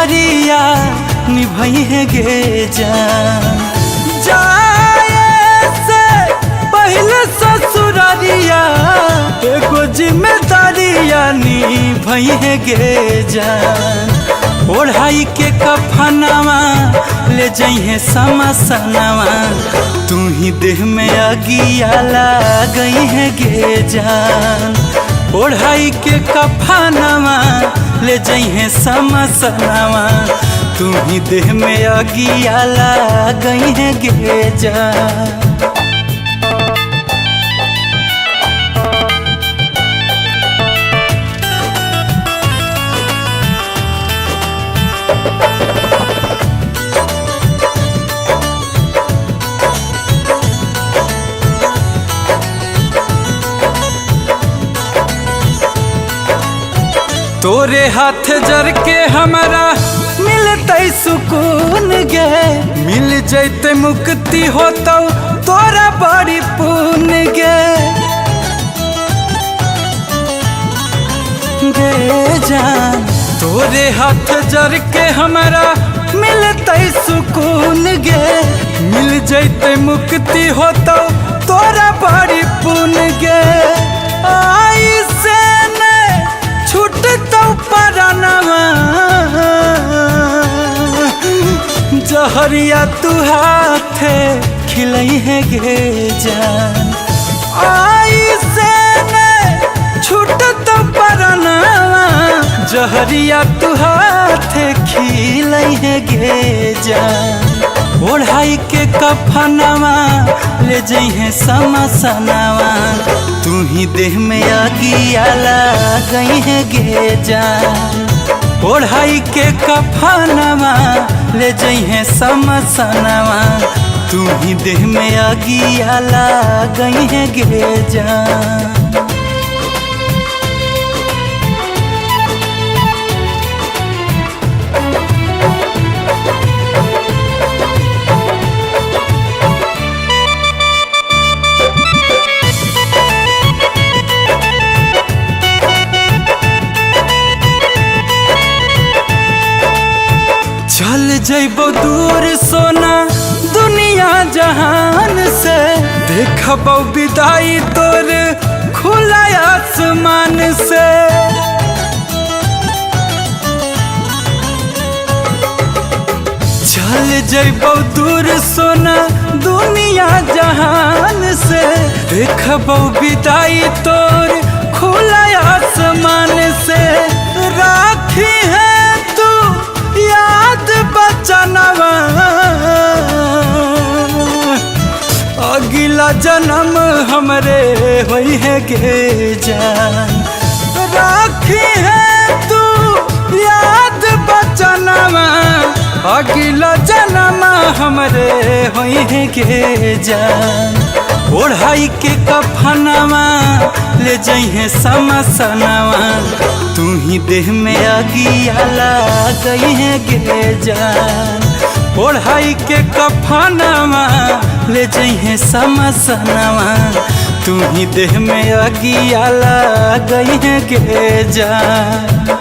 जिम्मेदारिया निभाई है गे जान। जाए से पहले ससुरारिया एगो जिम्मेदारिया निभाई है गे जान। ओढ़ाई के कफनवा ले जइहे समसनवा तू ही देह में अगिया गई है गे जान। ओढ़ाई के कफनवा ले जइहे समसनवा तू ही देह में अगिया गई है गे जान। तोरे हाथ जर के हमारा मिलते सुकून गे। मिल जैते मुक्ति होतो तोरा बड़ी पुण्य गे। गे जान तोरे हाथ जर के हमारा मिलते सुकून गे। मिल जैते मुक्ति होतो तोरा बड़ी पुण्य गे। आई से छूट तो परनवा जहरिया तू हाथे खिलई है गे जान। आई से छूट तो परनवा जहरिया तू हाथे खिलई है गे जान। ओढ़ाई के कफनवा ले जइहे समसनवा तू ही देह में अगिया गई है गे जान। ओढ़ाई के कफनवा ले जइहे समसनवा तू ही देह में अगिया गई है गे जान। चल जइबो दूर सोना दुनिया जहान से। देखबो विदाई तोर खुला आसमान से। चल जइबो दूर सोना दुनिया जहान से। देखबो विदाई तोर खुला आसमान से। राखी है याद बचनवा अगला जन्म हमरे होई है गे जान। राखी है तू याद बचनवा अगला जन्म हमरे होई है गे जान। ओढ़ाई के कफनवा ले जइहे समसनवा तू ही देह में अगिया गई है गे जान। ओढ़ाई के कफनवा ले जइहे समसनवा तू ही देह में अगिया गई है गे जान।